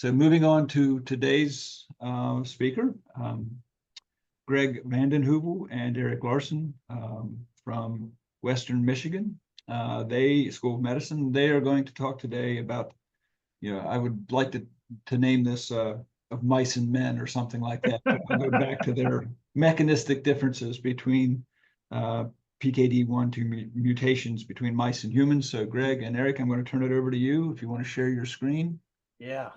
So moving on to today's speaker, Greg Vanden Heuvel and Eric Larson from Western Michigan. School of Medicine. They are going to talk today about, I would like to name this of mice and men or something like that. I'll go back to their mechanistic differences between PKD1-2 mutations between mice and humans. So Greg and Eric, I'm going to turn it over to you if you want to share your screen. Yeah.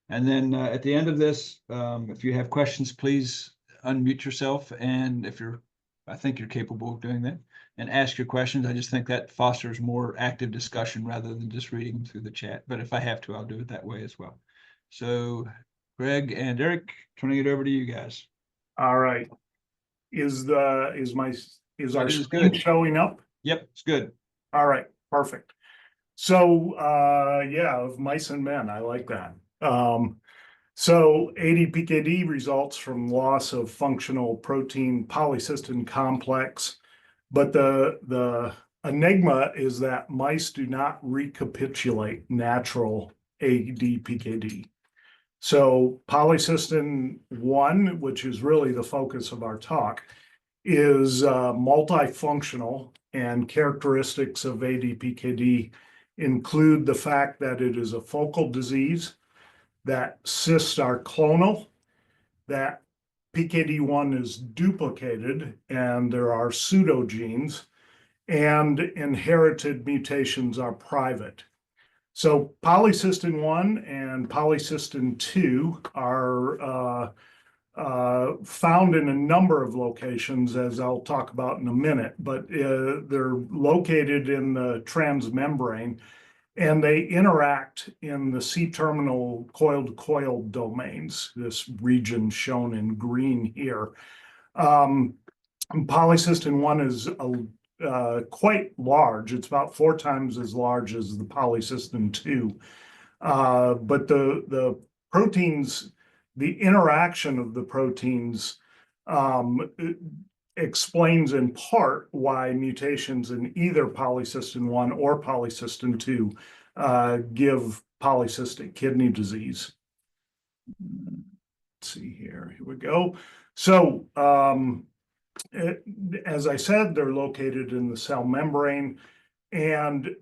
And then at the end of this, if you have questions, please unmute yourself. And I think you're capable of doing that, and ask your questions. I just think that fosters more active discussion rather than just reading them through the chat. But if I have to, I'll do it that way as well. So Greg and Eric, turning it over to you guys. All right. Is our screen good. showing up? Yep, it's good. All right, perfect. So of mice and men, I like that. So ADPKD results from loss of functional protein polycystin complex, but the enigma is that mice do not recapitulate natural ADPKD. So polycystin 1, which is really the focus of our talk, is multifunctional, and characteristics of ADPKD include the fact that it is a focal disease, that cysts are clonal, that PKD1 is duplicated, and there are pseudogenes, and inherited mutations are private. So polycystin 1 and polycystin 2 are found in a number of locations, as I'll talk about in a minute, but they're located in the transmembrane, and they interact in the C-terminal coil-to-coil domains, this region shown in green here. Polycystin 1 is quite large. It's about 4 times as large as the polycystin 2. But the proteins, the interaction of the proteins explains in part why mutations in either polycystin 1 or polycystin 2 give polycystic kidney disease. Let's see here. Here we go. So as I said, they're located in the cell membrane, and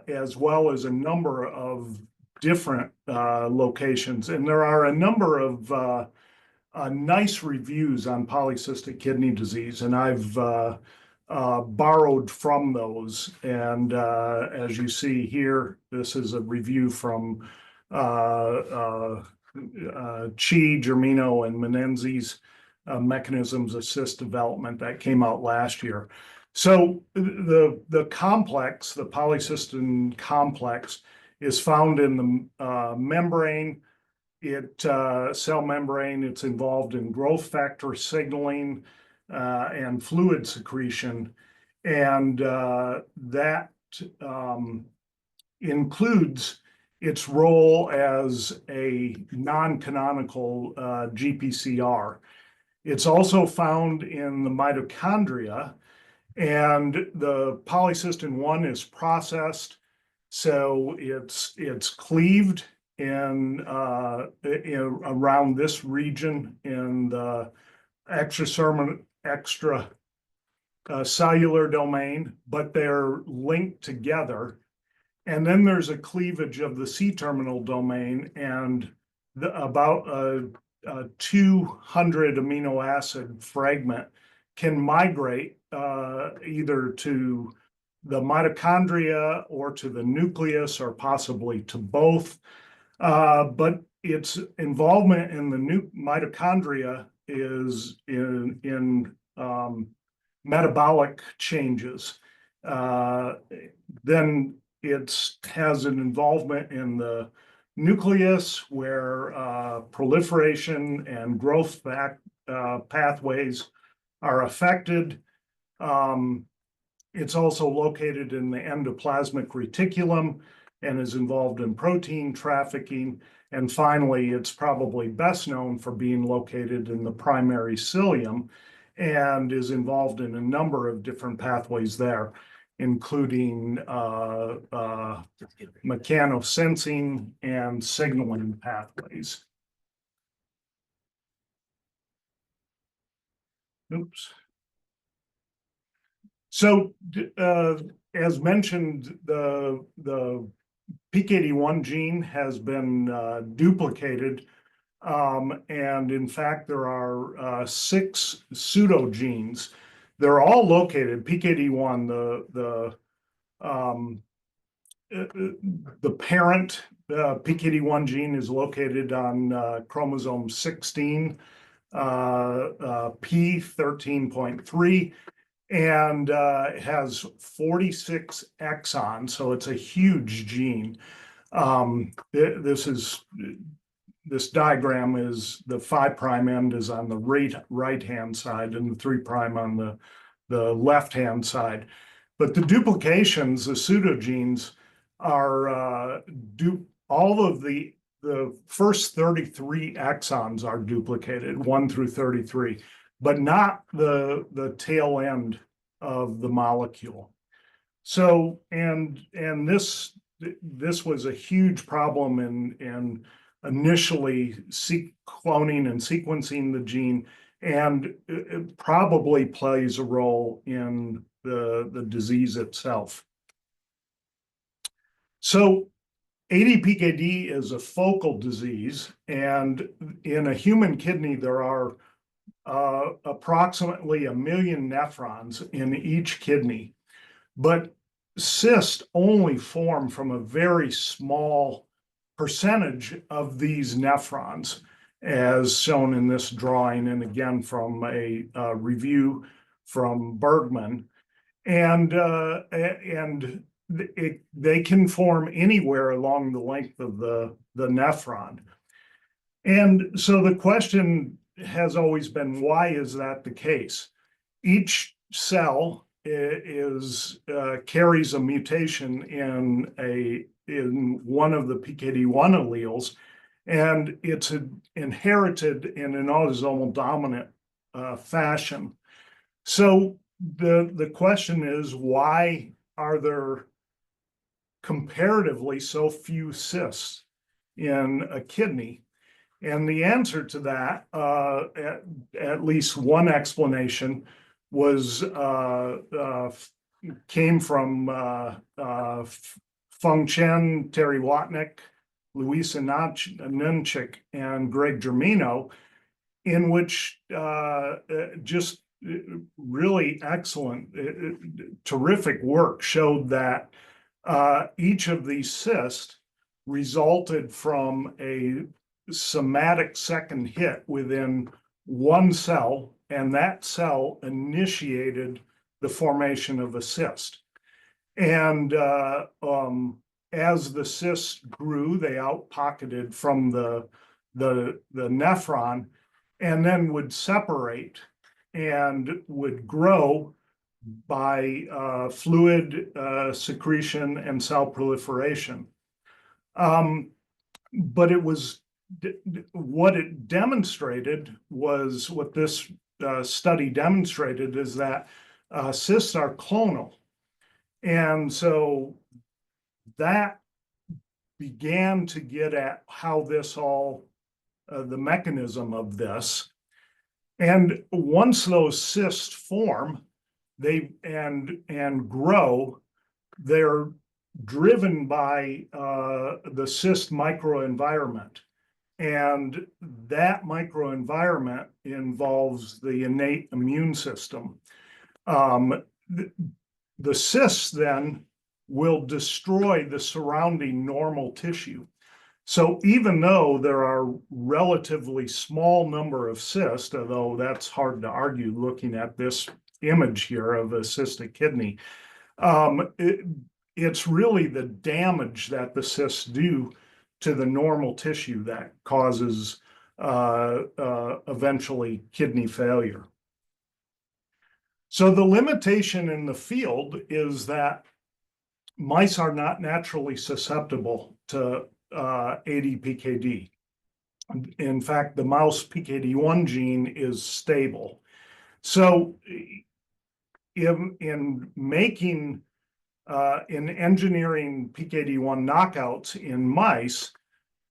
as well as a number of different locations. And there are a number of nice reviews on polycystic kidney disease, and I've borrowed from those. And as you see here, this is a review from Chi, Germino, and Menenzi's Mechanisms of Cyst Development that came out last year. So the complex, the polycystin complex, is found in the membrane. Cell membrane. It's involved in growth factor signaling and fluid secretion, and that includes its role as a non-canonical GPCR. It's also found in the mitochondria, and the polycystin 1 is processed, so it's cleaved in around this region in the extracellular domain, but they're linked together. And then there's a cleavage of the C-terminal domain, and about a 200 amino acid fragment can migrate either to the mitochondria or to the nucleus, or possibly to both. But its involvement in the mitochondria is in metabolic changes. Then it has an involvement in the nucleus, where proliferation and growth pathways are affected. It's also located in the endoplasmic reticulum and is involved in protein trafficking. And finally, it's probably best known for being located in the primary cilium and is involved in a number of different pathways there. including mechanosensing and signaling pathways. Oops. So, as mentioned, the PKD1 gene has been duplicated, and in fact, there are 6 pseudogenes. They're all located. PKD1, the parent PKD1 gene is located on chromosome 16, P13.3, and has 46 exons, so it's a huge gene. This diagram is the 5' end is on the right-hand side and the 3' on the left-hand side. But the duplications, the pseudogenes, are all of the first 33 exons are duplicated, 1 through 33, but not the tail end of the molecule. So, and this was a huge problem in initially cloning and sequencing the gene, and it probably plays a role in the disease itself. So ADPKD is a focal disease, and in a human kidney, there are approximately 1 million nephrons in each kidney, but cysts only form from a very small percentage of these nephrons, as shown in this drawing, and again from a review from Bergman. And they can form anywhere along the length of the nephron. And so the question has always been, why is that the case? Each cell carries a mutation in one of the PKD1 alleles, and it's inherited in an autosomal dominant fashion. So the question is, why are there comparatively so few cysts in a kidney? And the answer to that, at least one explanation, came from Feng Chen, Terry Watnick, Luisa Nunchik, and Greg Germino, in which just really excellent, terrific work showed that each of these cysts resulted from a somatic second hit within one cell, and that cell initiated the formation of a cyst. And as the cysts grew, they outpocketed from the nephron, and then would separate and would grow by fluid secretion and cell proliferation. But it was what it demonstrated was what this study demonstrated is that cysts are clonal. And so that began to get at how this all, the mechanism of this. And once those cysts form, and grow, they're driven by the cyst microenvironment. And that microenvironment involves the innate immune system. The cysts then will destroy the surrounding normal tissue. So even though there are relatively small number of cysts, although that's hard to argue looking at this image here of a cystic kidney, it's really the damage that the cysts do to the normal tissue that causes eventually kidney failure. So the limitation in the field is that mice are not naturally susceptible to ADPKD. In fact, the mouse PKD1 gene is stable. So in making in engineering PKD1 knockouts in mice,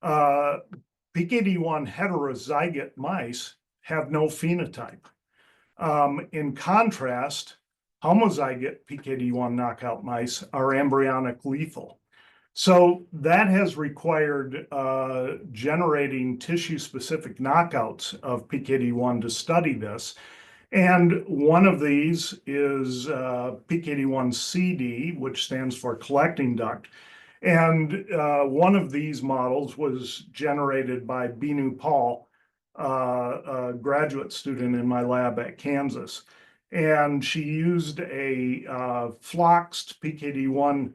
PKD1 heterozygote mice have no phenotype. In contrast, homozygote PKD1 knockout mice are embryonic lethal. So that has required generating tissue-specific knockouts of PKD1 to study this. And one of these is PKD1-CD, which stands for collecting duct. And one of these models was generated by Binu Paul, a graduate student in my lab at Kansas. And she used a floxed PKD1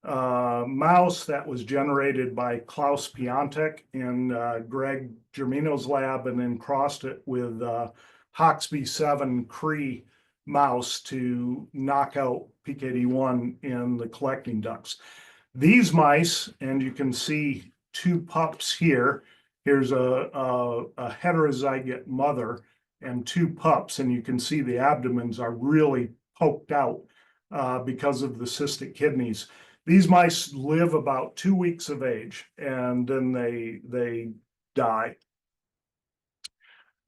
mouse that was generated by Klaus Piantek in Greg Germino's lab, and then crossed it with Hoxby7 Cree mouse to knock out PKD1 in the collecting ducts. These mice, and you can see two pups here. Here's a heterozygote mother and two pups, and you can see the abdomens are really poked out because of the cystic kidneys. These mice live about 2 weeks of age, and then they die.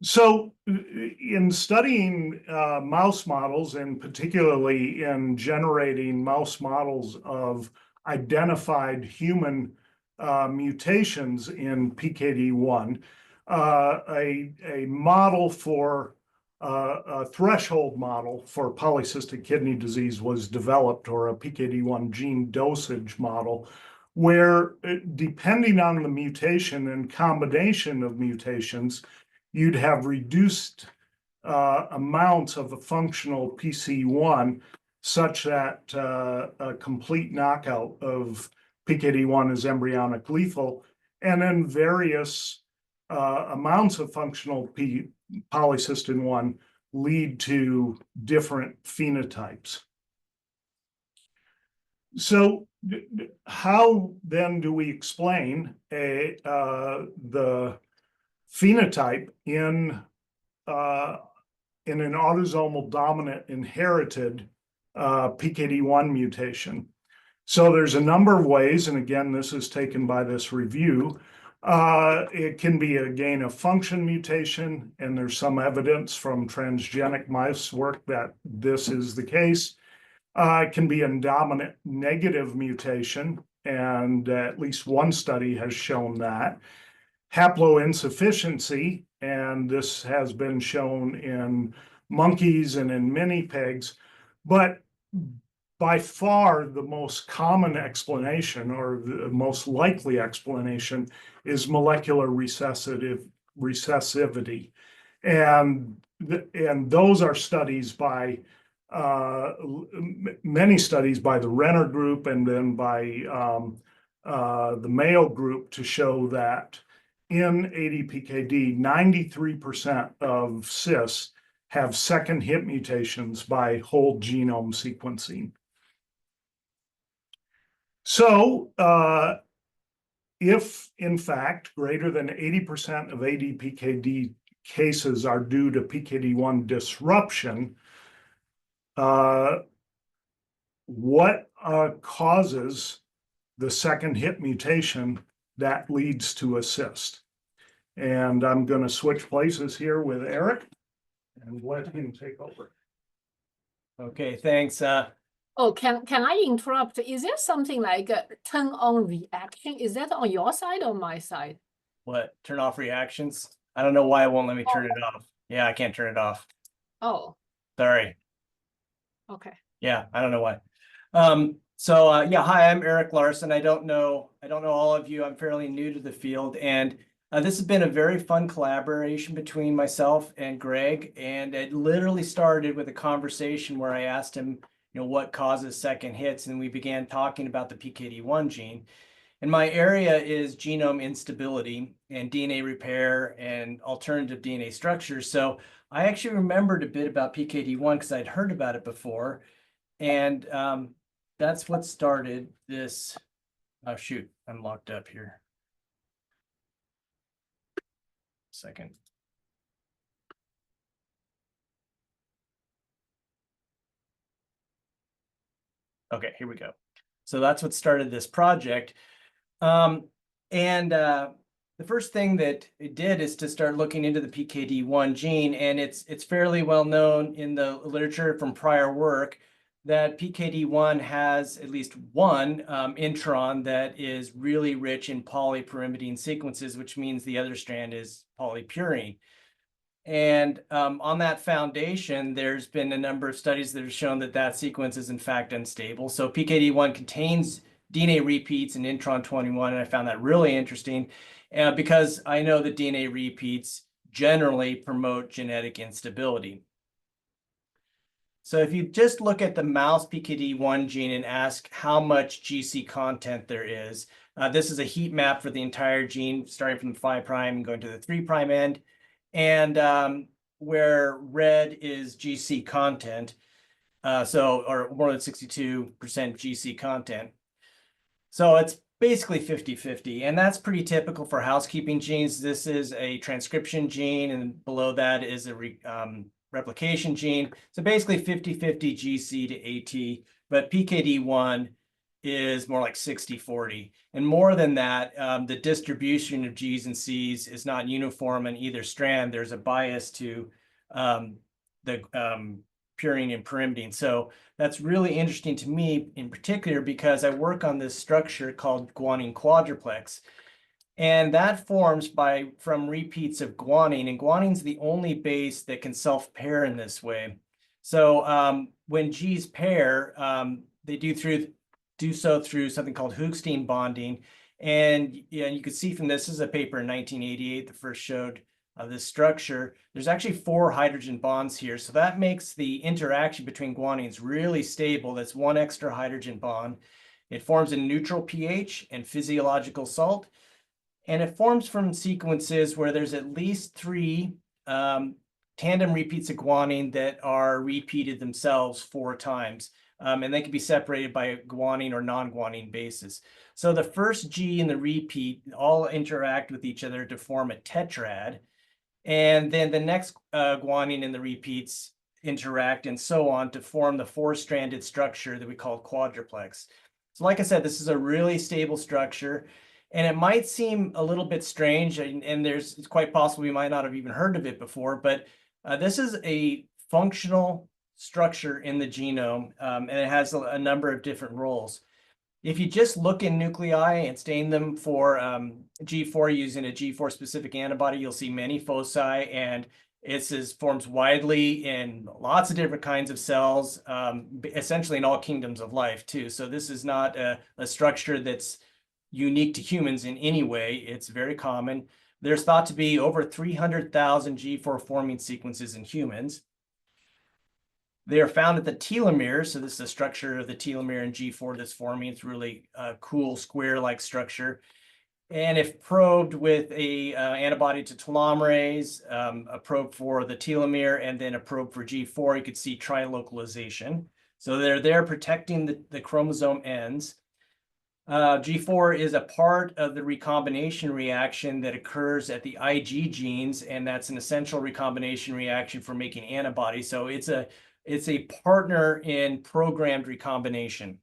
So in studying mouse models, and particularly in generating mouse models of identified human mutations in PKD1, a model for a threshold model for polycystic kidney disease was developed, or a PKD1 gene dosage model, where depending on the mutation and combination of mutations, you'd have reduced amounts of a functional PC1 such that a complete knockout of PKD1 is embryonic lethal, and then various amounts of functional polycystin 1 lead to different phenotypes. So how then do we explain the phenotype in an autosomal dominant inherited PKD1 mutation? So there's a number of ways, and again, this is taken by this review. It can be a gain of function mutation, and there's some evidence from transgenic mouse work that this is the case. It can be a dominant negative mutation, and at least one study has shown that. Haploinsufficiency, and this has been shown in monkeys and in mini pigs, but by far the most common explanation, or the most likely explanation, is molecular recessivity. And those are studies by many studies by the Renner group, and then by the Mayo group, to show that in ADPKD, 93% of cysts have second hit mutations by whole genome sequencing. So if in fact greater than 80% of ADPKD cases are due to PKD1 disruption, what causes the second hit mutation that leads to a cyst? And I'm going to switch places here with Eric and let him take over. Okay, thanks. Oh, can I interrupt? Is there something like a turn on reaction? Is that on your side or my side? What? Turn off reactions? I don't know why it won't let me turn it off. Yeah, I can't turn it off. Oh, Sorry. okay. Yeah, I don't know why. Yeah, hi, I'm Heuvel Larson. I don't know all of you. I'm fairly new to the field, and this has been a very fun collaboration between myself and Greg, and it literally started with a conversation where I asked him, what causes second hits, and we began talking about the PKD1 gene. And my area is genome instability and DNA repair and alternative DNA structures. So I actually remembered a bit about PKD1 because I'd heard about it before. And that's what started this. Oh, shoot, I'm locked up here. Second. Okay, here we go. So that's what started this project. The first thing that it did is to start looking into the PKD1 gene, and it's fairly well known in the literature from prior work that PKD1 has at least one intron that is really rich in polypyrimidine sequences, which means the other strand is polypurine. And on that foundation, there's been a number of studies that have shown that that sequence is in fact unstable. So PKD1 contains DNA repeats in intron 21, and I found that really interesting because I know that DNA repeats generally promote genetic instability. So if you just look at the mouse PKD1 gene and ask how much GC content there is, this is a heat map for the entire gene, starting from the 5' and going to the 3' end. And where red is GC content, or more than 62% GC content. So it's basically 50-50, and that's pretty typical for housekeeping genes. This is a transcription gene, and below that is a replication gene. So basically 50-50 GC to AT, but PKD1 is more like 60-40. And more than that, the distribution of G's and C's is not uniform in either strand. There's a bias to the purine and pyrimidine. So that's really interesting to me in particular because I work on this structure called guanine quadruplex. And that forms from repeats of guanine, and guanine's the only base that can self-pair in this way. So when G's pair, they do so through something called Hoogsteen bonding. And you can see from this is a paper in 1988 that first showed this structure. There's actually 4 hydrogen bonds here. So that makes the interaction between guanines really stable. That's one extra hydrogen bond. It forms a neutral pH and physiological salt. And it forms from sequences where there's at least 3 tandem repeats of guanine that are repeated themselves 4 times. And they can be separated by guanine or non-guanine bases. So the first G and the repeat all interact with each other to form a tetrad. And then the next guanine and the repeats interact and so on to form the 4-stranded structure that we call quadruplex. So like I said, this is a really stable structure. And it might seem a little bit strange, and it's quite possible we might not have even heard of it before, but this is a functional structure in the genome, and it has a number of different roles. If you just look in nuclei and stain them for G4 using a G4 specific antibody, you'll see many foci, and it forms widely in lots of different kinds of cells, essentially in all kingdoms of life too. So this is not a structure that's unique to humans in any way. It's very common. There's thought to be over 300,000 G4 forming sequences in humans. They are found at the telomere. So this is the structure of the telomere in G4 that's forming. It's really a cool square-like structure. And if probed with a antibody to telomerase, a probe for the telomere, and then a probe for G4, you could see trilocalization. So they're there protecting the chromosome ends. G4 is a part of the recombination reaction that occurs at the Ig genes, and that's an essential recombination reaction for making antibodies. So it's a partner in programmed recombination.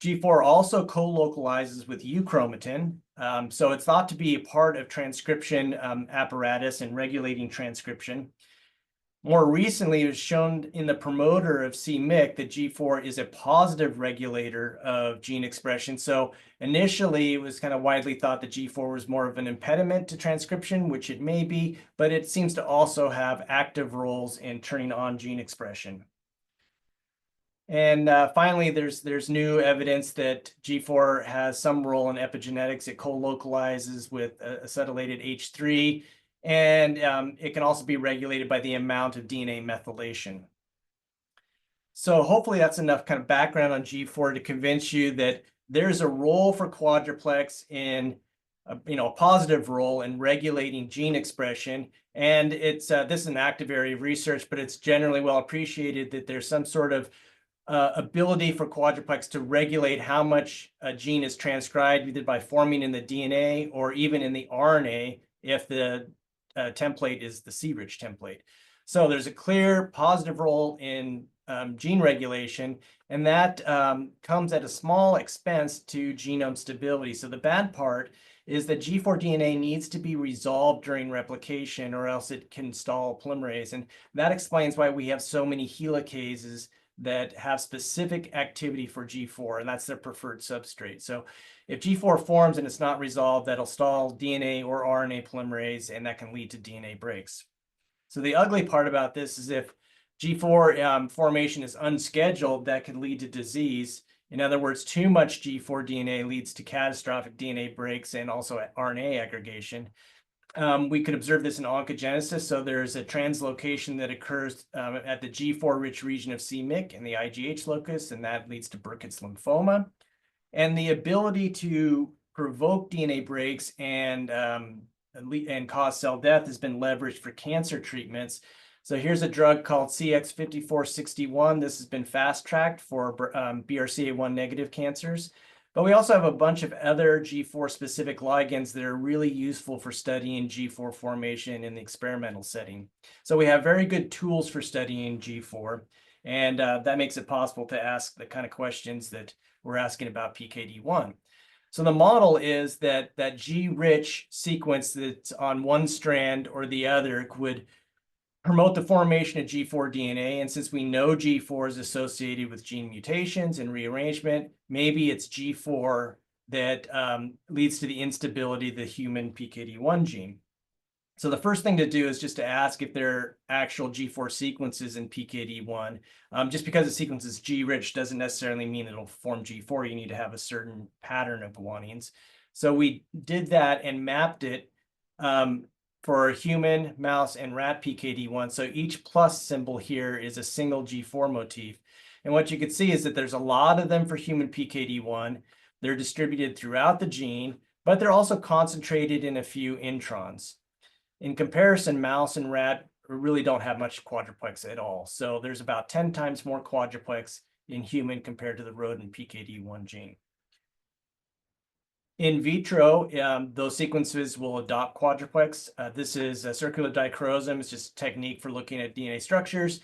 G4 also co-localizes with euchromatin, so it's thought to be a part of transcription apparatus and regulating transcription. More recently, it was shown in the promoter of c-Myc that G4 is a positive regulator of gene expression. So initially, it was kind of widely thought that G4 was more of an impediment to transcription, which it may be, but it seems to also have active roles in turning on gene expression. And finally, there's new evidence that G4 has some role in epigenetics. It co-localizes with acetylated H3. And it can also be regulated by the amount of DNA methylation. So hopefully that's enough kind of background on G4 to convince you that there's a role for quadruplex in, a positive role in regulating gene expression. And it's this is an active area of research, but it's generally well appreciated that there's some sort of ability for quadruplex to regulate how much a gene is transcribed, either by forming in the DNA or even in the RNA if the template is the C-rich template. So there's a clear positive role in gene regulation, and that comes at a small expense to genome stability. So the bad part is that G4 DNA needs to be resolved during replication, or else it can stall polymerase. And that explains why we have so many helicases that have specific activity for G4, and that's their preferred substrate. So if G4 forms and it's not resolved, that'll stall DNA or RNA polymerase, and that can lead to DNA breaks. So the ugly part about this is if G4 formation is unscheduled, that could lead to disease. In other words, too much G4 DNA leads to catastrophic DNA breaks and also RNA aggregation. We could observe this in oncogenesis. So there's a translocation that occurs at the G4 rich region of c-Myc and the IgH locus, and that leads to Burkitt's lymphoma. And the ability to provoke DNA breaks and cause cell death has been leveraged for cancer treatments. So here's a drug called CX-5461. This has been fast-tracked for BRCA1 negative cancers. But we also have a bunch of other G4 specific ligands that are really useful for studying G4 formation in the experimental setting. So we have very good tools for studying G4, and that makes it possible to ask the kind of questions that we're asking about PKD1. So the model is that that G-rich sequence that's on one strand or the other would promote the formation of G4 DNA. And since we know G4 is associated with gene mutations and rearrangement, maybe it's G4 that leads to the instability of the human PKD1 gene. So the first thing to do is just to ask if there are actual G4 sequences in PKD1. Just because a sequence is G-rich doesn't necessarily mean it'll form G4. You need to have a certain pattern of guanines. So we did that and mapped it for human, mouse, and rat PKD1. So each plus symbol here is a single G4 motif. And what you can see is that there's a lot of them for human PKD1. They're distributed throughout the gene, but they're also concentrated in a few introns. In comparison, mouse and rat really don't have much quadruplex at all. So there's about 10 times more quadruplex in human compared to the rodent PKD1 gene. In vitro, those sequences will adopt quadruplex. This is a circular dichromosome. It's just a technique for looking at DNA structures.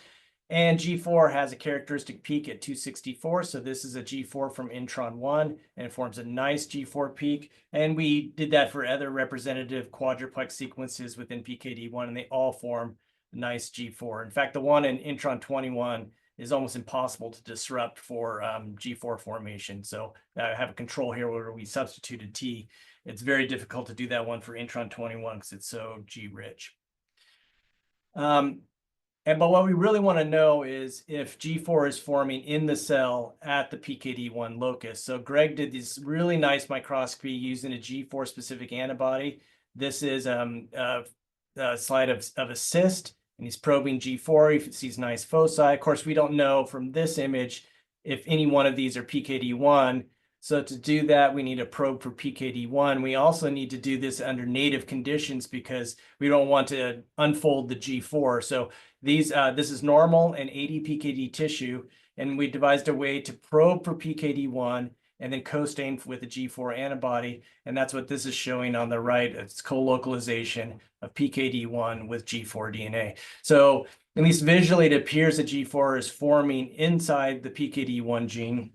And G4 has a characteristic peak at 264. So this is a G4 from intron 1, and it forms a nice G4 peak. And we did that for other representative quadruplex sequences within PKD1, and they all form a nice G4. In fact, the one in intron 21 is almost impossible to disrupt for G4 formation. So I have a control here where we substituted T. It's very difficult to do that one for intron 21 because it's so G-rich. But what we really want to know is if G4 is forming in the cell at the PKD1 locus. So Greg did this really nice microscopy using a G4 specific antibody. This is a slide of a cyst, and he's probing G4. He sees nice foci. Of course, we don't know from this image if any one of these are PKD1. So to do that, we need a probe for PKD1. We also need to do this under native conditions because we don't want to unfold the G4. So this is normal and 80 PKD tissue, and we devised a way to probe for PKD1 and then co-stain with a G4 antibody. And that's what this is showing on the right. It's co-localization of PKD1 with G4 DNA. So at least visually, it appears that G4 is forming inside the PKD1 gene.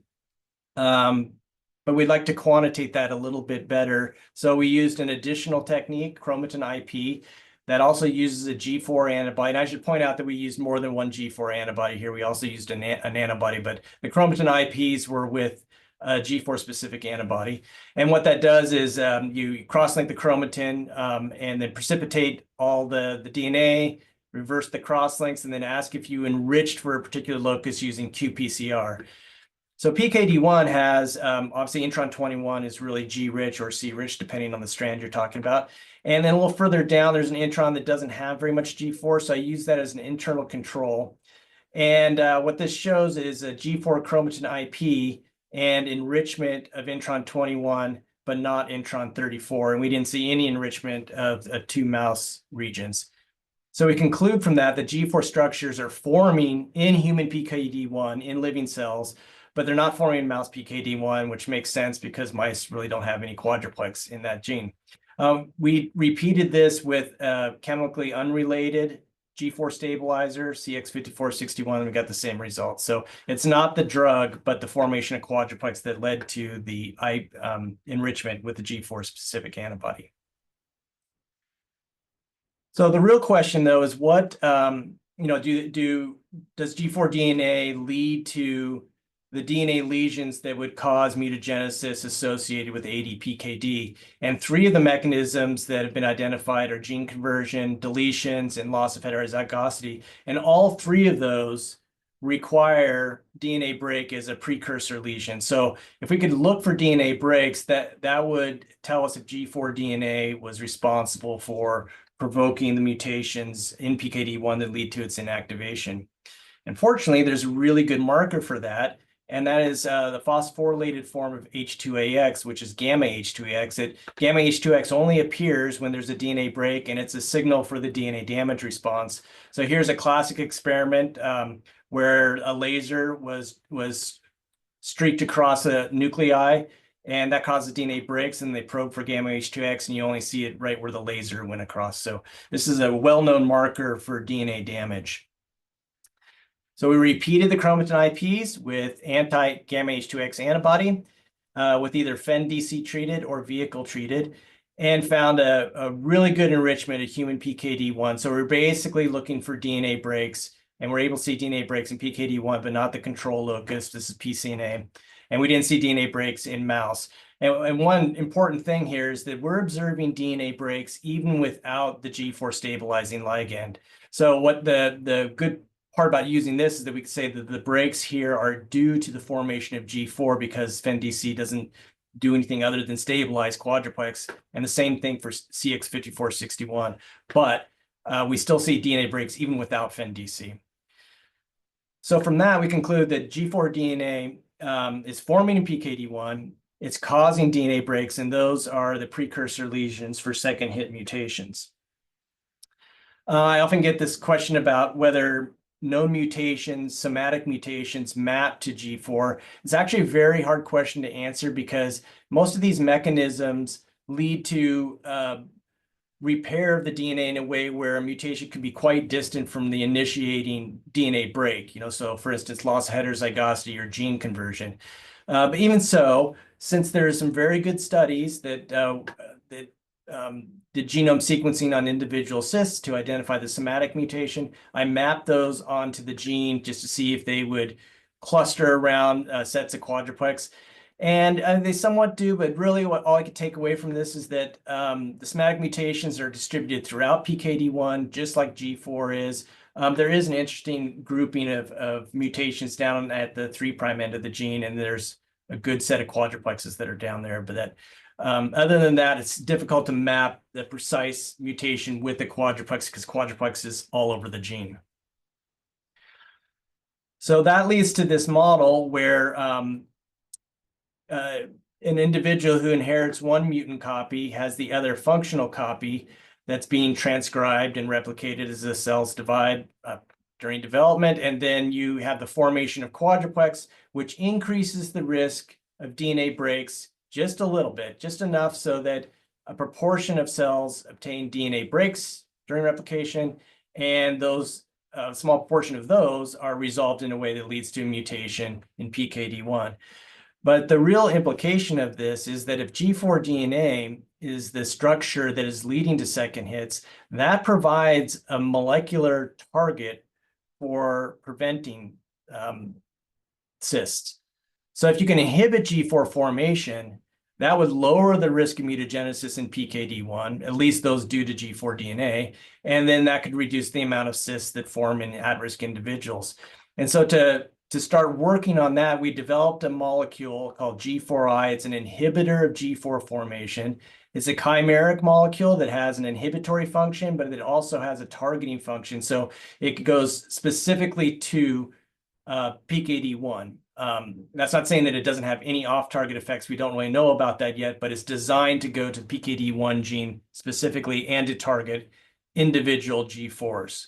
But we'd like to quantitate that a little bit better. So we used an additional technique, chromatin IP, that also uses a G4 antibody. And I should point out that we used more than one G4 antibody here. We also used an antibody, but the chromatin IPs were with a G4 specific antibody. And what that does is you cross-link the chromatin and then precipitate all the DNA, reverse the cross-links, and then ask if you enriched for a particular locus using qPCR. So PKD1 has, obviously intron 21 is really G-rich or C-rich, depending on the strand you're talking about. And then a little further down, there's an intron that doesn't have very much G4, so I use that as an internal control. And what this shows is a G4 chromatin IP and enrichment of intron 21, but not intron 34. And we didn't see any enrichment of two mouse regions. So we conclude from that G4 structures are forming in human PKD1 in living cells, but they're not forming in mouse PKD1, which makes sense because mice really don't have any quadruplex in that gene. We repeated this with chemically unrelated G4 stabilizer, CX5461, and we got the same results. So it's not the drug, but the formation of quadruplex that led to the enrichment with the G4 specific antibody. So the real question, though, is what does G4 DNA lead to the DNA lesions that would cause mutagenesis associated with ADPKD? And 3 of the mechanisms that have been identified are gene conversion, deletions, and loss of heterozygosity. And all 3 of those require DNA break as a precursor lesion. So if we could look for DNA breaks, that would tell us if G4 DNA was responsible for provoking the mutations in PKD1 that lead to its inactivation. Unfortunately, there's a really good marker for that, and that is the phosphorylated form of H2AX, which is gamma H2AX. Gamma H2AX only appears when there's a DNA break, and it's a signal for the DNA damage response. So here's a classic experiment where a laser was streaked across a nuclei, and that causes DNA breaks, and they probe for gamma H2AX, and you only see it right where the laser went across. So this is a well-known marker for DNA damage. So we repeated the chromatin IPs with anti-gamma H2AX antibody with either FEN-DC treated or vehicle treated, and found a really good enrichment of human PKD1. So we're basically looking for DNA breaks, and we're able to see DNA breaks in PKD1, but not the control locus. This is PCNA. And we didn't see DNA breaks in mouse. And one important thing here is that we're observing DNA breaks even without the G4 stabilizing ligand. So what the good part about using this is that we can say that the breaks here are due to the formation of G4 because FEN-DC doesn't do anything other than stabilize quadruplex, and the same thing for CX5461. But we still see DNA breaks even without FEN-DC. So from that, we conclude that G4 DNA is forming in PKD1, it's causing DNA breaks, and those are the precursor lesions for second hit mutations. I often get this question about whether known mutations, somatic mutations, map to G4. It's actually a very hard question to answer because most of these mechanisms lead to repair of the DNA in a way where a mutation can be quite distant from the initiating DNA break. So for instance, loss of heterozygosity or gene conversion. But even so, since there are some very good studies that did genome sequencing on individual cysts to identify the somatic mutation, I mapped those onto the gene just to see if they would cluster around sets of quadruplex. And they somewhat do, but really all I could take away from this is that the somatic mutations are distributed throughout PKD1, just like G4 is. There is an interesting grouping of mutations down at the 3' end of the gene, and there's a good set of quadruplexes that are down there. But that, other than that, it's difficult to map the precise mutation with the quadruplex because quadruplex is all over the gene. So that leads to this model where an individual who inherits one mutant copy has the other functional copy that's being transcribed and replicated as the cells divide during development. And then you have the formation of quadruplex, which increases the risk of DNA breaks just a little bit, just enough so that a proportion of cells obtain DNA breaks during replication, and those a small portion of those are resolved in a way that leads to a mutation in PKD1. But the real implication of this is that if G4 DNA is the structure that is leading to second hits, that provides a molecular target for preventing cysts. So if you can inhibit G4 formation, that would lower the risk of mutagenesis in PKD1, at least those due to G4 DNA, and then that could reduce the amount of cysts that form in at-risk individuals. And so to start working on that, we developed a molecule called G4I. It's an inhibitor of G4 formation. It's a chimeric molecule that has an inhibitory function, but it also has a targeting function. So it goes specifically to PKD1. That's not saying that it doesn't have any off-target effects. We don't really know about that yet, but it's designed to go to PKD1 gene specifically and to target individual G4s.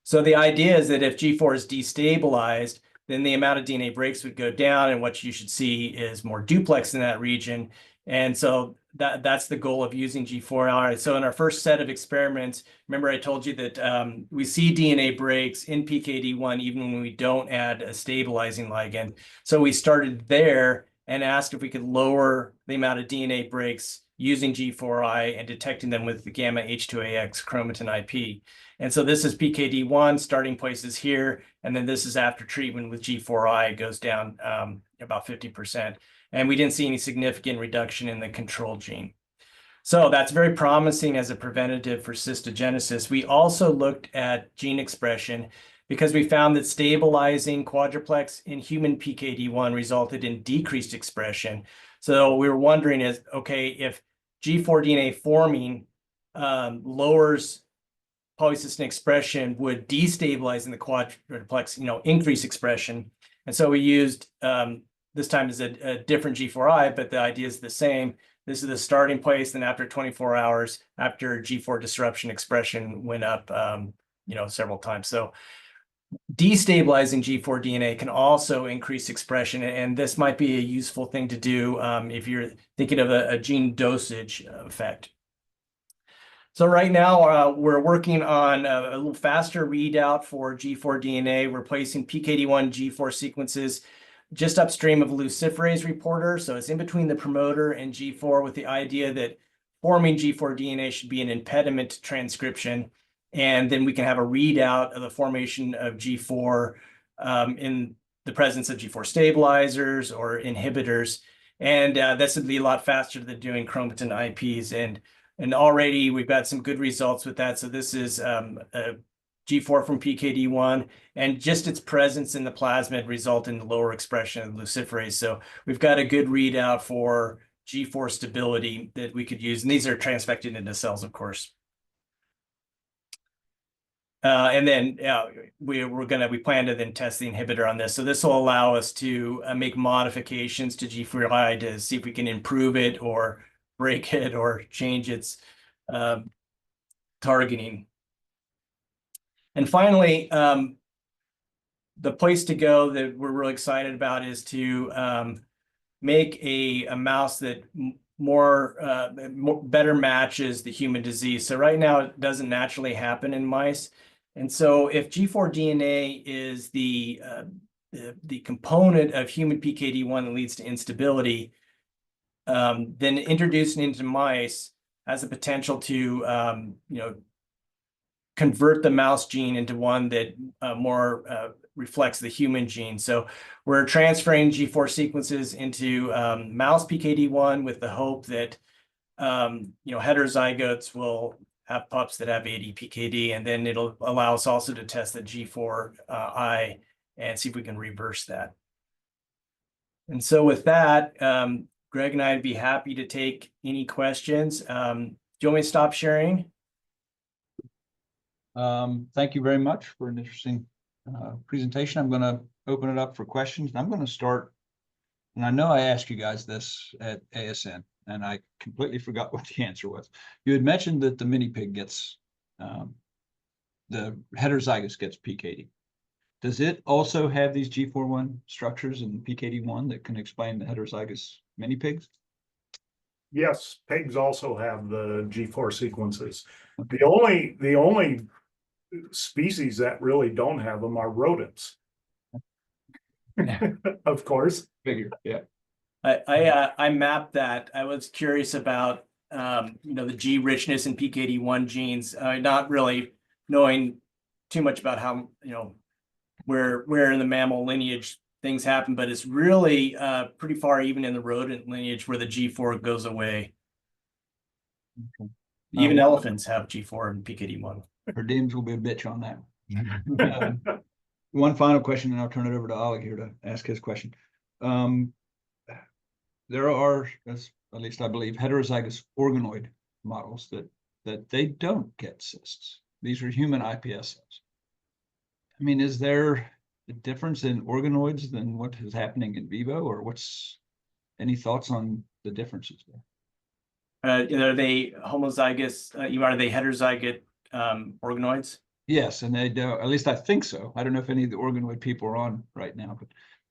So the idea is that if G4 is destabilized, then the amount of DNA breaks would go down, and what you should see is more duplex in that region. And so that's the goal of using G4R. So in our first set of experiments, remember I told you that we see DNA breaks in PKD1 even when we don't add a stabilizing ligand. So we started there and asked if we could lower the amount of DNA breaks using G4I and detecting them with the gamma H2AX chromatin IP. And so this is PKD1, starting place is here, and then this is after treatment with G4I, it goes down about 50%. And we didn't see any significant reduction in the control gene. So that's very promising as a preventative for cystogenesis. We also looked at gene expression because we found that stabilizing quadruplex in human PKD1 resulted in decreased expression. So we were wondering is, okay, if G4 DNA forming lowers polycystin expression, would destabilize in the quadruplex, increase expression. And so we used, this time is a different G4I, but the idea is the same. This is the starting place. Then after 24 hours, after G4 disruption, expression went up, several times. So destabilizing G4 DNA can also increase expression, and this might be a useful thing to do if you're thinking of a gene dosage effect. So right now, we're working on a little faster readout for G4 DNA, replacing PKD1 G4 sequences just upstream of luciferase reporter. So it's in between the promoter and G4 with the idea that forming G4 DNA should be an impediment to transcription. And then we can have a readout of the formation of G4 in the presence of G4 stabilizers or inhibitors. And this would be a lot faster than doing chromatin IPs. And already we've got some good results with that. So this is a G4 from PKD1, and just its presence in the plasmid result in lower expression of luciferase. So we've got a good readout for G4 stability that we could use. And these are transfected into cells, of course. And then we plan to then test the inhibitor on this. So this will allow us to make modifications to G4I to see if we can improve it or break it or change its targeting. And finally, the place to go that we're really excited about is to make a mouse that better matches the human disease. So right now it doesn't naturally happen in mice. And so if G4 DNA is the component of human PKD1 that leads to instability, then introducing into mice has the potential to convert the mouse gene into one that more reflects the human gene. So we're transferring G4 sequences into mouse PKD1 with the hope that heterozygotes will have pups that have ADPKD, and then it'll allow us also to test the G4I and see if we can reverse that. And so with that, Greg and I would be happy to take any questions. Do you want me to stop sharing? Thank you very much for an interesting presentation. I'm going to open it up for questions. I'm going to start, and I know I asked you guys this at ASN, and I completely forgot what the answer was. You had mentioned that the mini pig gets, the heterozygous gets PKD. Does it also have these G4-1 structures in PKD1 that can explain the heterozygous mini pigs? Yes, pigs also have the G4 sequences. Okay. The only species that really don't have them are rodents. Of course. Figure, yeah. I mapped that. I was curious about the G richness in PKD1 genes, not really knowing too much about how where in the mammal lineage things happen, but it's really pretty far even in the rodent lineage where the G4 goes away. Okay. Even elephants have G4 and PKD1. Her Deems will be a bitch on that. One final question, and I'll turn it over to Oleg here to ask his question. There are, at least I believe, heterozygous organoid models that they don't get cysts. These are human iPS cells. I mean, is there a difference in organoids than what is happening in vivo, or any thoughts on the differences there? Are they homozygous? Are they heterozygote organoids? Yes, and they do. At least I think so. I don't know if any of the organoid people are on right now, but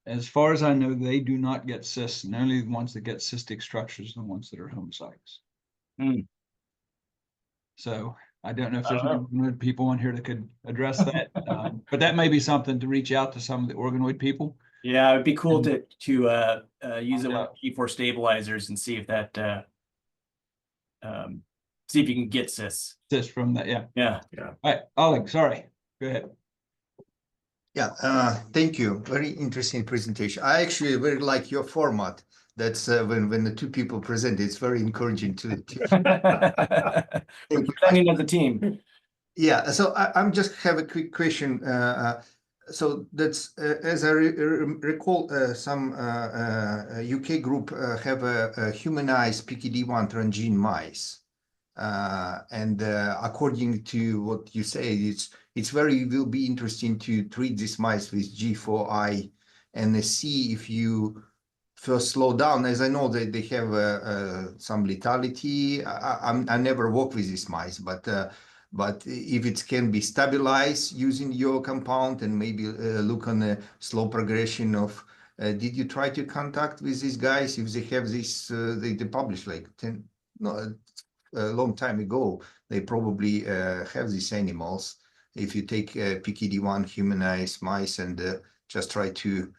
as far as I know, they do not get cysts, and only the ones that get cystic structures are the ones that are homozygous. Hmm. So I don't know if I there's don't any organoid people on here that could address that. But that may be something to reach out to some of the organoid people. Yeah, it'd be cool And- to use it Find with out. G4 stabilizers and see if that see if you can get cysts. Just from that, yeah. Yeah. All right, Oleg, sorry, go ahead. Yeah, thank you. Very interesting presentation. I actually very like your format. That's when the two people present, it's very encouraging to We're presenting as a team. Yeah, so I'm just have a quick question. So that's as I recall, some UK group have a humanized PKD1 transgene mice, and according to what you say, it's will be interesting to treat these mice with G4I and see if you first slow down. As I know that they have some lethality. I never work with these mice, but if it can be stabilized using your compound and maybe look on a slow progression of, did you try to contact with these guys if they have this, they published like 10, no, a long time ago, they probably have these animals. If you take PKD1 humanized mice and just try to,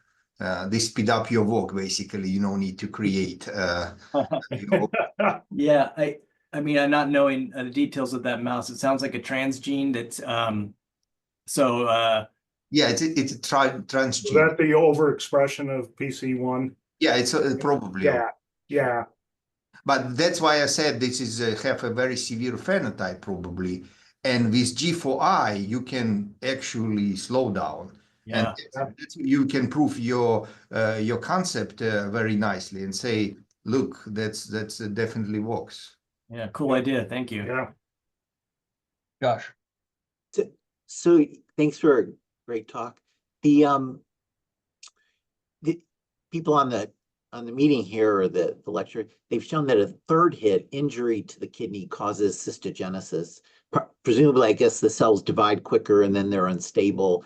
they speed up your work, basically, you don't need to create. Yeah, I mean, I'm not knowing the details of that mouse. It sounds like a transgene that's Yeah, it's a Is transgene. that the overexpression of PC1? Yeah, it's probably. Yeah. But that's why I said this is have a very severe phenotype probably. And with G4I, you can actually slow down. yeah. And you can prove your concept very nicely and say, look, that's definitely works. Yeah, cool idea. Thank you. Yeah. Josh. So thanks for a great talk. The people on the meeting here or the lecture, they've shown that a third hit injury to the kidney causes cystogenesis. Presumably, I guess the cells divide quicker and then they're unstable.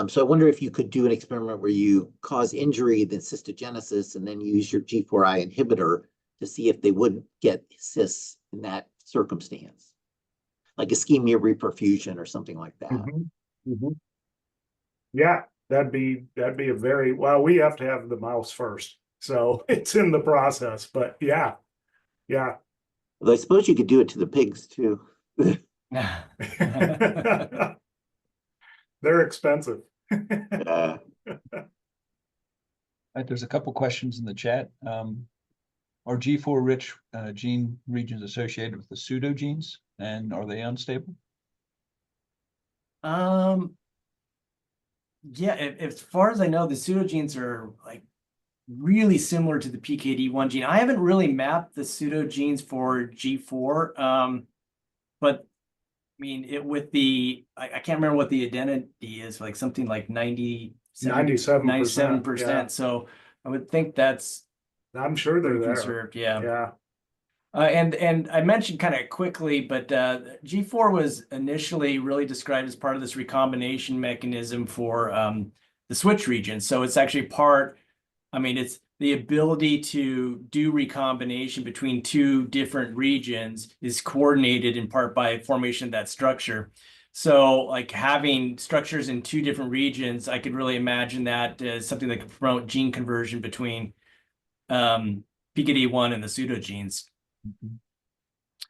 So I wonder if you could do an experiment where you cause injury, then cystogenesis, and then use your G4I inhibitor to see if they wouldn't get cysts in that circumstance, like ischemia reperfusion or something like that. Yeah, that'd be a very, well, we have to have the mouse first. So it's in the process, but yeah. Although I suppose you could do it to the pigs too. They're expensive. Uh, There's a couple questions in the chat. Are G4 rich gene regions associated with the pseudogenes, and are they unstable? Yeah, as far as I know, the pseudogenes are like really similar to the PKD1 gene. I haven't really mapped the pseudogenes for G4, but I mean, with the, I can't remember what the identity is, like something like 97%. Yeah. So I would think that's I'm sure they're pretty there. conserved, yeah. Yeah. And I mentioned kind of quickly, but G4 was initially really described as part of this recombination mechanism for the switch region. So it's actually part, I mean, it's the ability to do recombination between two different regions is coordinated in part by formation of that structure. So like having structures in two different regions, I could really imagine that as something that could promote gene conversion between PKD1 and the pseudogenes.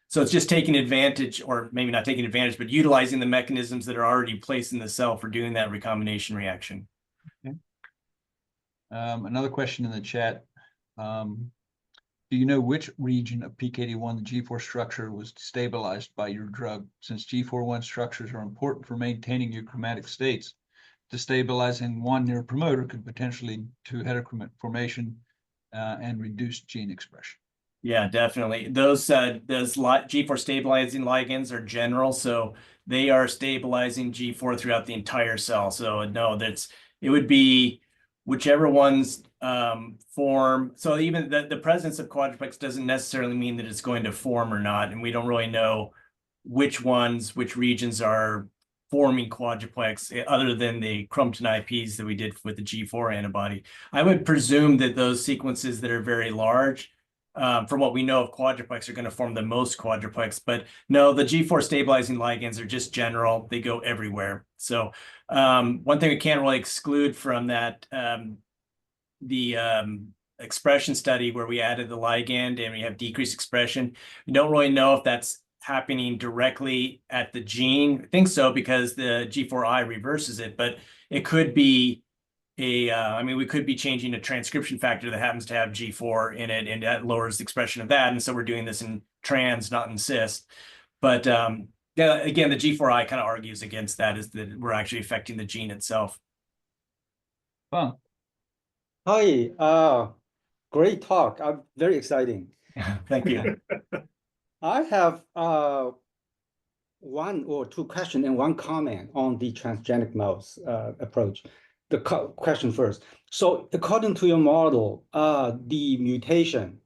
So it's just taking advantage, or maybe not taking advantage, but utilizing the mechanisms that are already placed in the cell for doing that recombination reaction. Okay. Another question in the chat. Do you know which region of PKD1 the G4 structure was stabilized by your drug? Since G4-1 structures are important for maintaining euchromatic states, destabilizing one near promoter could potentially lead to heterochromatic formation and reduced gene expression. Yeah, definitely. Those G4 stabilizing ligands are general, so they are stabilizing G4 throughout the entire cell. So no, it would be whichever ones form. So even the presence of quadruplex doesn't necessarily mean that it's going to form or not, and we don't really know which regions are forming quadruplex other than the chromatin IPs that we did with the G4 antibody. I would presume that those sequences that are very large, from what we know of quadruplex, are going to form the most quadruplex. But no, the G4 stabilizing ligands are just general. They go everywhere. So one thing we can't really exclude from that, the expression study where we added the ligand and we have decreased expression, we don't really know if that's happening directly at the gene. I think so, because the G4I reverses it, but it could be I mean, we could be changing a transcription factor that happens to have G4 in it, and that lowers the expression of that. And so we're doing this in trans, not in cis. But yeah, again, the G4I kind of argues against that, is that we're actually affecting the gene itself. Huh. Hi, great talk. Very exciting. Thank you. I have one or two questions and one comment on the transgenic mouse approach. The question first. So according to your model, the mutation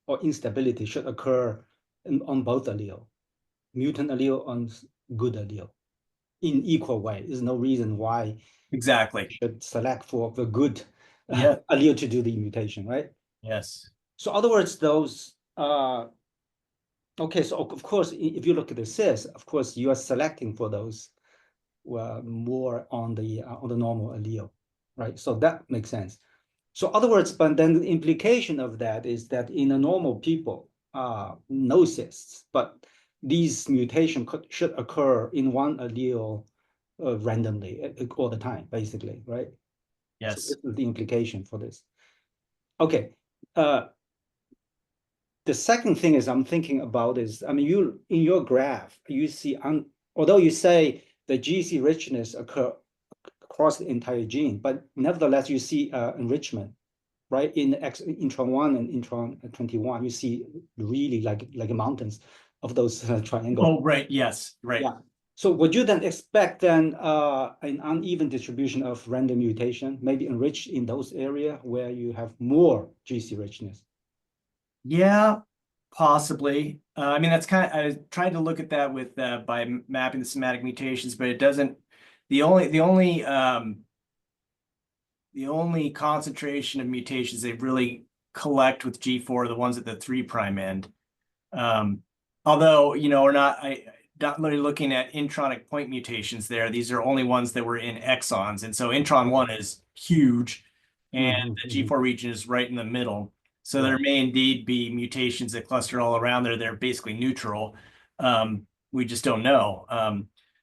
or instability should occur on both allele, mutant allele and good allele, in equal way. There's no reason why Exactly. you should select for the good Yeah. allele to do the mutation, right? Yes. So in other words, those okay, so of course, if you look at the cis, of course, you are selecting for those more on the normal allele, right? So that makes sense. So in other words, but then the implication of that is that in a normal people, no cysts, but these mutations should occur in one allele randomly all the time, basically, right? Yes. So this is the implication for this. Okay. The second thing is I'm thinking about is, I mean, you in your graph, you see, although you say the GC richness occur across the entire gene, but nevertheless, you see enrichment, right? In intron 1 and intron 21, you see really like mountains of those triangles. Oh, right. Yes. Right. Yeah. So would you then expect then an uneven distribution of random mutation, maybe enriched in those areas where you have more GC richness? Yeah, possibly. I mean, that's kind of, I tried to look at that with by mapping the somatic mutations, but it doesn't. The only concentration of mutations they really collect with G4 are the ones at the 3' end. Although, you know, we're not really looking at intronic point mutations there. These are only ones that were in exons, and so intron 1 is huge, and the G4 region is right in the middle. So there may indeed be mutations that cluster all around there. They're basically neutral. We just don't know.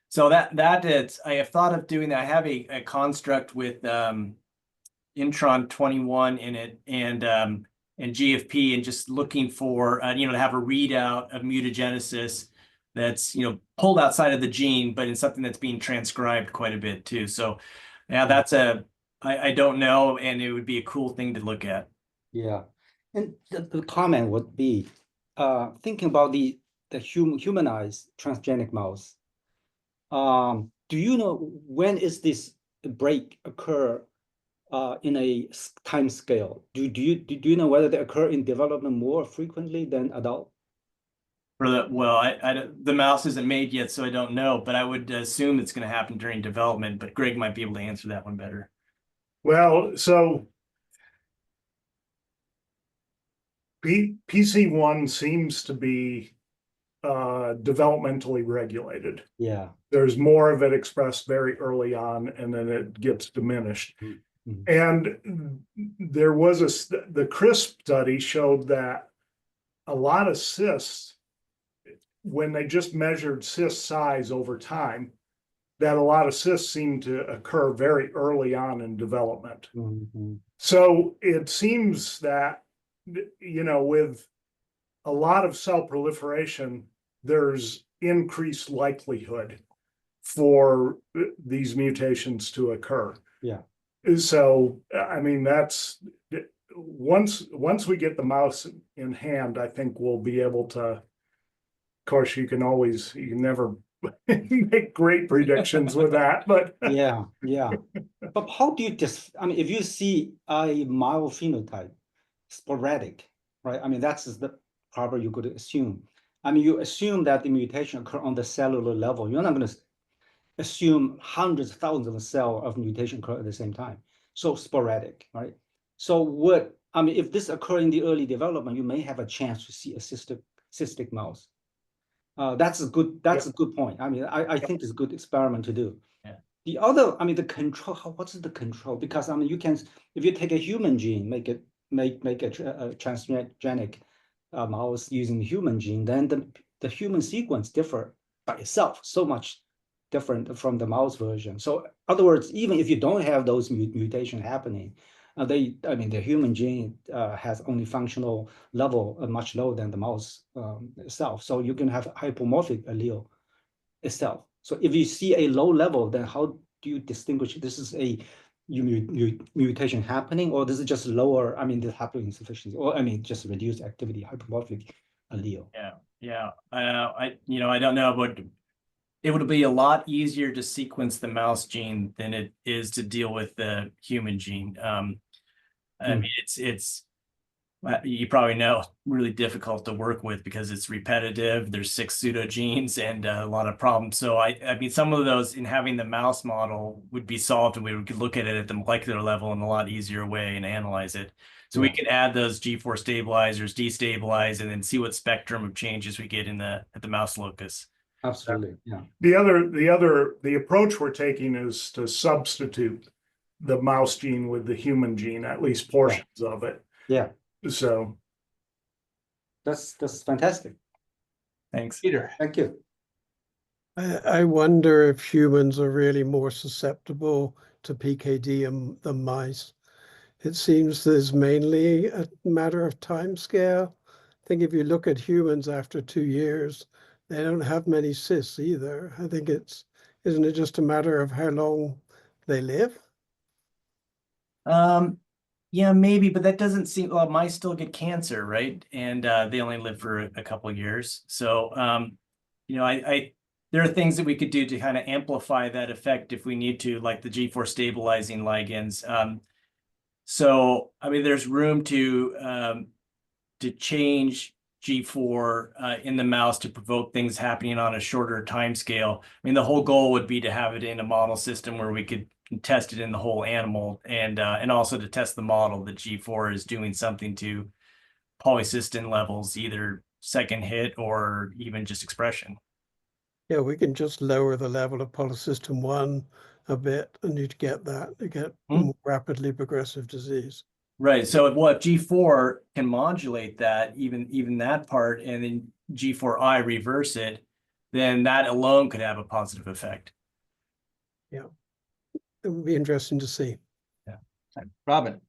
So that is, I have thought of doing that. I have a construct with intron 21 in it and GFP, and just looking for you know, to have a readout of mutagenesis that's, you know, pulled outside of the gene, but in something that's being transcribed quite a bit too. So yeah, that's I don't know, and it would be a cool thing to look at. Yeah, and the comment would be, thinking about the humanized transgenic mouse. Do you know when is this break occur in a time scale? Do you know whether they occur in development more frequently than adult? For the, well, the mouse isn't made yet, so I don't know, but I would assume it's going to happen during development. But Greg might be able to answer that one better. Well, so PC1 seems to be developmentally regulated. Yeah. There's more of it expressed very early on, and then it gets diminished. Mm-hmm. And there was the CRISP study showed that a lot of cysts, when they just measured cyst size over time, that a lot of cysts seem to occur very early on in development. Mm-hmm. So it seems that, you know, with a lot of cell proliferation, there's increased likelihood for these mutations to occur. Yeah. So, I mean, that's once we get the mouse in hand, I think we'll be able to, of course, you can never make great predictions with that, but Yeah. But how do you I mean, if you see a mild phenotype, sporadic, right? I mean, that's the probably you could assume. I mean, you assume that the mutation occur on the cellular level. You're not going to assume hundreds, thousands of cells of mutation occur at the same time. So sporadic, right? So I mean, if this occur in the early development, you may have a chance to see a cystic mouse. That's a good point. I mean, I think it's a good experiment to do. Yeah. The other, I mean, the control, what's the control? Because I mean, you can, if you take a human gene, make a transgenic mouse using human gene, then the human sequence differ by itself so much different from the mouse version. So in other words, even if you don't have those mutation happening, I mean, the human gene has only functional level much lower than the mouse itself. So you can have hypomorphic allele itself. So if you see a low level, then how do you distinguish this is a mutation happening, or this is just lower, I mean, the haploinsufficiency, or I mean, just reduced activity, hypomorphic allele? Yeah. I don't know, but it would be a lot easier to sequence the mouse gene than it is to deal with the human gene. I mean, it's you probably know, really difficult to work with because it's repetitive. There's 6 pseudogenes and a lot of problems. So I mean, some of those in having the mouse model would be solved, and we could look at it at the molecular level in a lot easier way and analyze it. So we could add those G4 stabilizers, destabilize, and then see what spectrum of changes we get at the mouse locus. Absolutely, yeah. The approach we're taking is to substitute the mouse gene with the human gene, at least portions of it. Yeah. So that's fantastic. Thanks. Peter. Thank you. I wonder if humans are really more susceptible to PKD than mice. It seems there's mainly a matter of time scale. I think if you look at humans after 2 years, they don't have many cysts either. I think isn't it just a matter of how long they live? Yeah, maybe, but that doesn't seem, well, mice still get cancer, right? And they only live for a couple of years. So, there are things that we could do to kind of amplify that effect if we need to, like the G4 stabilizing ligands. So, I mean, there's room to change G4 in the mouse to provoke things happening on a shorter time scale. I mean, the whole goal would be to have it in a model system where we could test it in the whole animal, and also to test the model that G4 is doing something to polycystin levels, either second hit or even just expression. Yeah, we can just lower the level of polycystin 1 a bit, and you'd get that. You get more rapidly progressive disease. Right. So if G4 can modulate that, even that part, and then G4I reverse it, then that alone could have a positive effect. Yeah. It would be interesting to see. Yeah. Robin.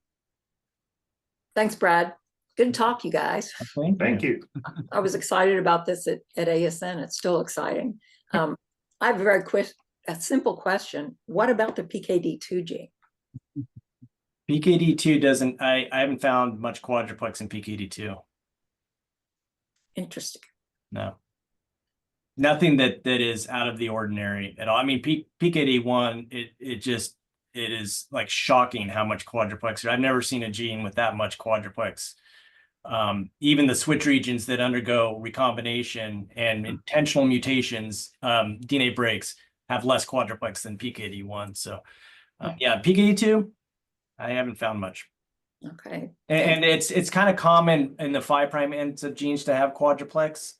Thanks, Brad. Good talk, you guys. thank you. I was excited about this at ASN. It's still exciting. I have a simple question. What about the PKD2 gene? PKD2 doesn't, I haven't found much quadruplex in PKD2. Interesting. No. Nothing that is out of the ordinary at all. I mean, PKD1, it is like shocking how much quadruplex. I've never seen a gene with that much quadruplex. Even the switch regions that undergo recombination and intentional mutations, DNA breaks, have less quadruplex than PKD1. So, yeah, PKD2, I haven't found much. Okay. And it's kind of common in the 5' ends of genes to have quadruplex.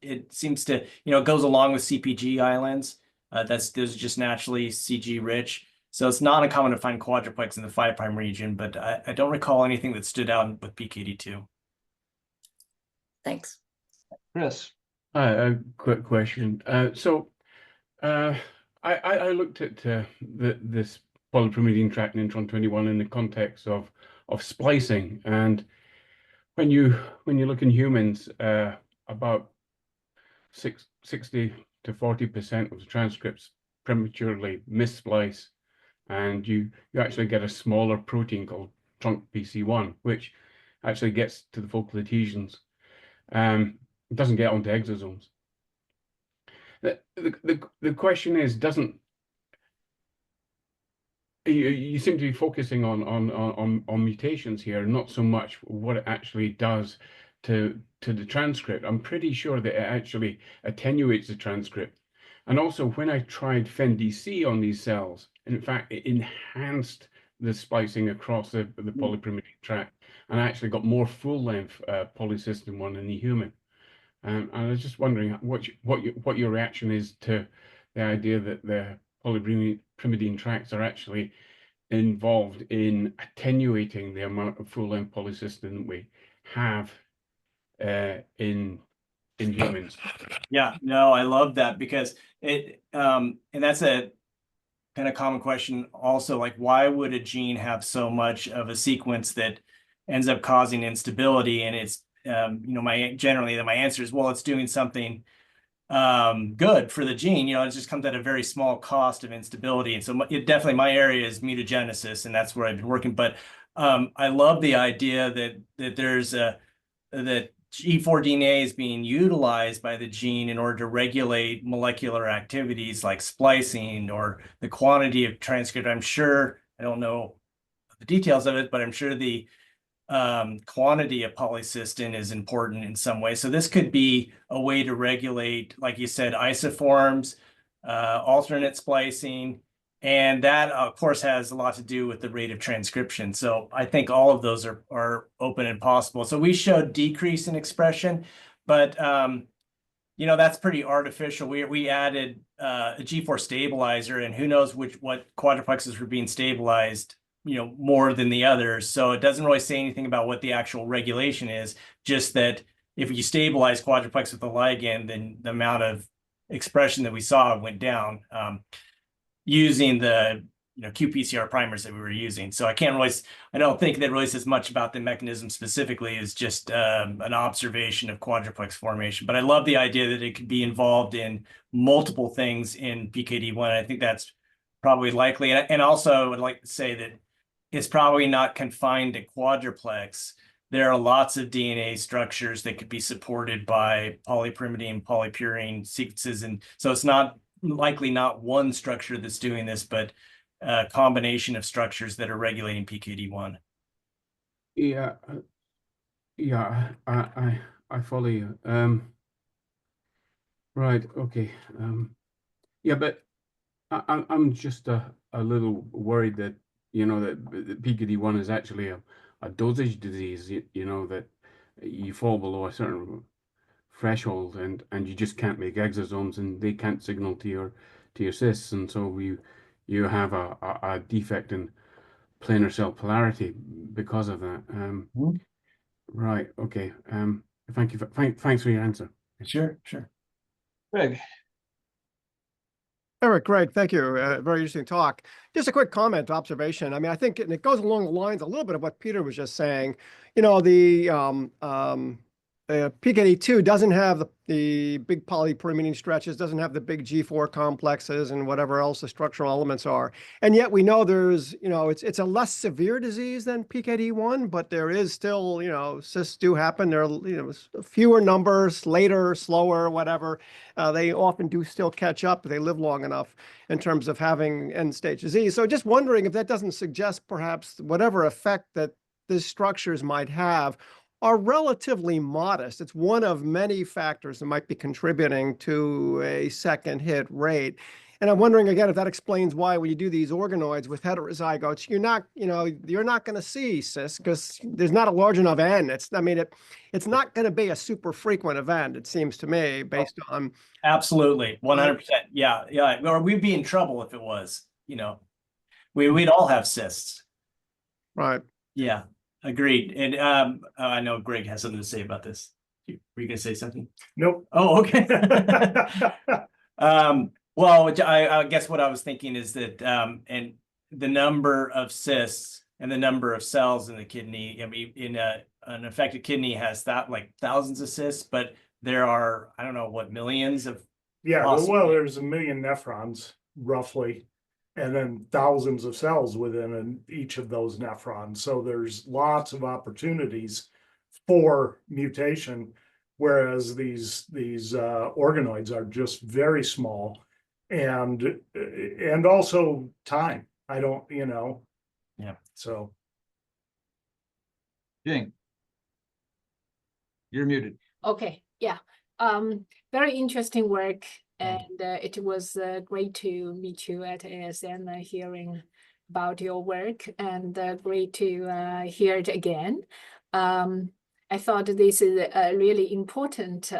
It seems to, it goes along with CPG islands. Those are just naturally CG rich. So it's not uncommon to find quadruplex in the 5' region, but I don't recall anything that stood out with PKD2. Thanks. Chris. Hi, a quick question. I looked at this polypyrimidian tract intron 21 in the context of splicing, and when you look in humans, about 60 to 40% of the transcripts prematurely missplice, and you actually get a smaller protein called trunk PC1, which actually gets to the focal adhesions. It doesn't get onto exosomes. The question is, you seem to be focusing on mutations here, not so much what it actually does to the transcript. I'm pretty sure that it actually attenuates the transcript. And also when I tried FENDC on these cells, in fact, it enhanced the splicing across the polypyrimidine tract, and I actually got more full-length polycystin 1 in the human. And I was just wondering what your reaction is to the idea that the polypyrimidine tracts are actually involved in attenuating the amount of full-length polycystin that we have in humans. Yeah, no, I love that because it and that's a kind of common question also, like why would a gene have so much of a sequence that ends up causing instability? And it's my answer is, well, it's doing something good for the gene. It just comes at a very small cost of instability. And so definitely my area is mutagenesis, and that's where I've been working. But I love the idea that there's that G4 DNA is being utilized by the gene in order to regulate molecular activities like splicing or the quantity of transcript. I'm sure, I don't know the details of it, but I'm sure the quantity of polycystin is important in some way. So this could be a way to regulate, like you said, isoforms, alternate splicing, and that, of course, has a lot to do with the rate of transcription. So I think all of those are open and possible. So we showed decrease in expression, but that's pretty artificial. We added a G4 stabilizer, and who knows what quadruplexes were being stabilized, more than the others. So it doesn't really say anything about what the actual regulation is, just that if you stabilize quadruplex with a ligand, then the amount of expression that we saw went down using the qPCR primers that we were using. So I don't think that really says much about the mechanism specifically. Is just an observation of quadruplex formation. But I love the idea that it could be involved in multiple things in PKD1. I think that's probably likely. And also I would like to say that it's probably not confined to quadruplex. There are lots of DNA structures that could be supported by polypyrimidine, polypurine sequences. And so it's likely not one structure that's doing this, but a combination of structures that are regulating PKD1. Yeah, I follow you. Right, okay. Yeah, but I'm just a little worried that that PKD1 is actually a dosage disease. That you fall below a certain threshold and you just can't make exosomes, and they can't signal to your cysts, and so you have a defect in planar cell polarity because of that. Right. Okay. Thank you. Thanks for your answer. Sure. Greg. Eric, Greg, thank you. Very interesting talk. Just a quick comment, observation. I mean, I think it goes along the lines a little bit of what Peter was just saying. The PKD2 doesn't have the big polypyrimidine stretches, doesn't have the big G4 complexes and whatever else the structural elements are. And yet we know there's, it's a less severe disease than PKD1, but there is still, cysts do happen. There are, fewer numbers, later, slower, whatever. They often do still catch up if they live long enough in terms of having end-stage disease. So just wondering if that doesn't suggest perhaps whatever effect that these structures might have are relatively modest. It's one of many factors that might be contributing to a second hit rate. And I'm wondering again if that explains why when you do these organoids with heterozygotes, you're not going to see cysts because there's not a large enough N. It's not going to be a super frequent event, it seems to me, based on. Absolutely, 100%. Yeah. Or we'd be in trouble if it was. We'd all have cysts. Right. Yeah. Agreed. And I know Greg has something to say about this. Were you going to say something? Nope. Oh, okay. Well, I guess what I was thinking is that and the number of cysts and the number of cells in the kidney. I mean, an affected kidney has like thousands of cysts, but there are, I don't know what, millions of. Yeah, well, there's 1 million nephrons roughly, and then thousands of cells within each of those nephrons. So there's lots of opportunities for mutation, whereas these organoids are just very small, and also time. I don't, Yeah. So. Jing. You're muted. Okay, yeah. Very interesting work. And it was great to meet you at ASN, hearing about your work, and great to hear it again. I thought this is really important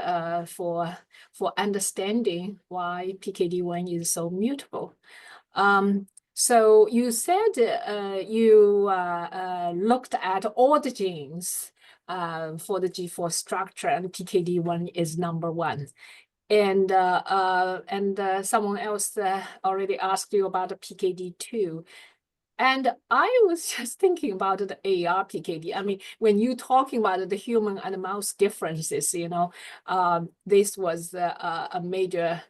for understanding why PKD1 is so mutable. So you said you looked at all the genes for the G4 structure, and PKD1 is number one. And someone else already asked you about the PKD2. And I was just thinking about the AR-PKD. I mean, when you talking about the human and mouse differences, you know, this was a major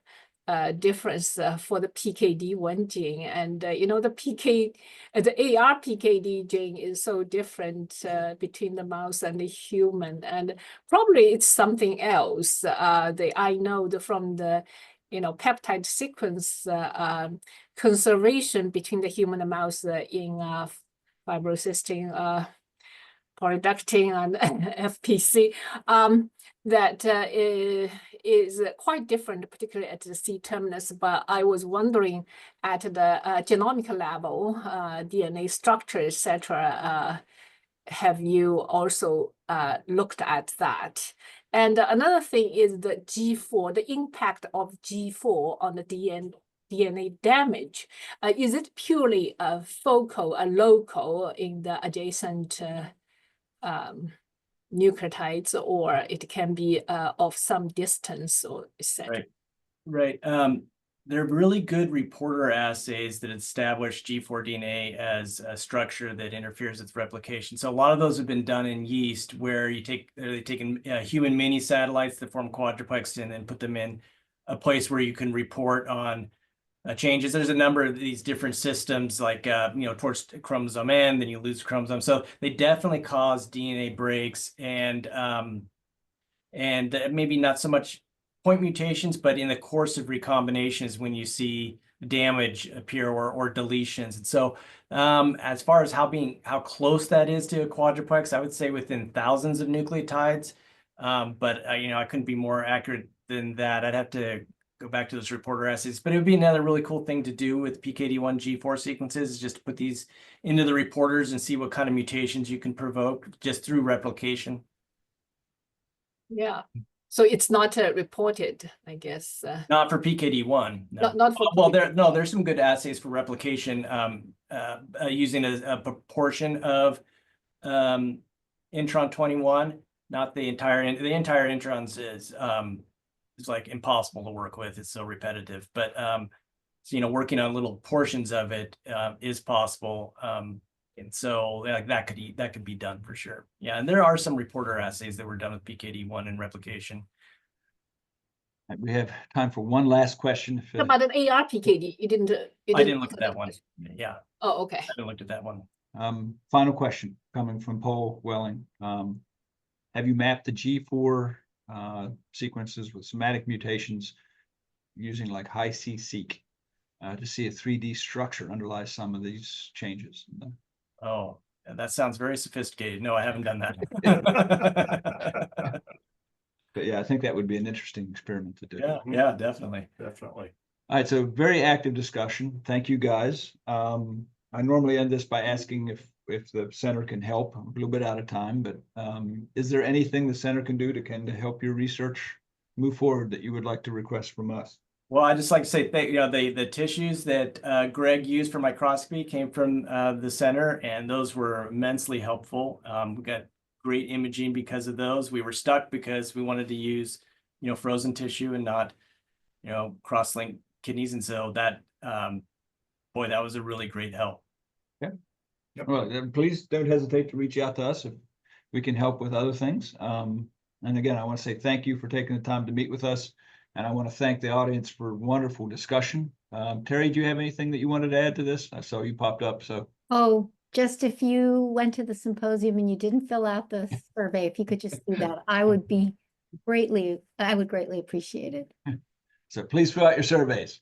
difference for the PKD1 gene. And, you know, the AR-PKD gene is so different between the mouse and the human. And probably it's something else. I know from the, you know, peptide sequence conservation between the human and mouse in fibrocystin, polydactyl, and FPC, that is quite different, particularly at the C-terminus. But I was wondering at the genomic level, DNA structure, etc., have you also looked at that? And another thing is the G4, the impact of G4 on the DNA damage. Is it purely a focal, a local in the adjacent nucleotides, or it can be of some distance, or etc.? Right. There are really good reporter assays that establish G4 DNA as a structure that interferes with replication. So a lot of those have been done in yeast, where they've taken human mini satellites that form quadruplex and then put them in a place where you can report on changes. There's a number of these different systems, like you know, towards chromosome N, then you lose chromosome. So they definitely cause DNA breaks, and maybe not so much point mutations, but in the course of recombination is when you see damage appear, or deletions. And so as far as how close that is to a quadruplex, I would say within thousands of nucleotides. But you know, I couldn't be more accurate than that. I'd have to go back to those reporter assays. But it would be another really cool thing to do with PKD1 G4 sequences, is just to put these into the reporters and see what kind of mutations you can provoke just through replication. Yeah. So it's not reported, I guess. Not for PKD1. No. Not for Well, there's some good assays for replication using a proportion of intron 21, not the entire. The entire introns is like impossible to work with. It's so repetitive. But so, you know, working on little portions of it is possible. And so like that could be done for sure. Yeah, and there are some reporter assays that were done with PKD1 and replication. We have time for one last question. About an AR-PKD, you didn't. I didn't look at that one. Yeah. Oh, okay. I haven't looked at that one. Final question coming from Paul Welling. Have you mapped the G4 sequences with somatic mutations using like Hi-C-Seq to see a 3D structure underlies some of these changes? Oh, that sounds very sophisticated. No, I haven't done that. But yeah, I think that would be an interesting experiment to do. Yeah, definitely. Definitely. All right, so very active discussion. Thank you, guys. I normally end this by asking if the center can help. I'm a little bit out of time, but is there anything the center can do to help your research move forward that you would like to request from us? Well, I'd just like to say, the tissues that Greg used for microscopy came from the center, and those were immensely helpful. We got great imaging because of those. We were stuck because we wanted to use, you know, frozen tissue and not, you know, cross-link kidneys. And so that, boy, that was a really great help. Yeah. Well, please don't hesitate to reach out to us if we can help with other things. And again, I want to say thank you for taking the time to meet with us. And I want to thank the audience for wonderful discussion. Terry, do you have anything that you wanted to add to this? I saw you popped up, so. Oh, just if you went to the symposium and you didn't fill out the survey, if you could just do that, I would greatly appreciate it. So please fill out your surveys.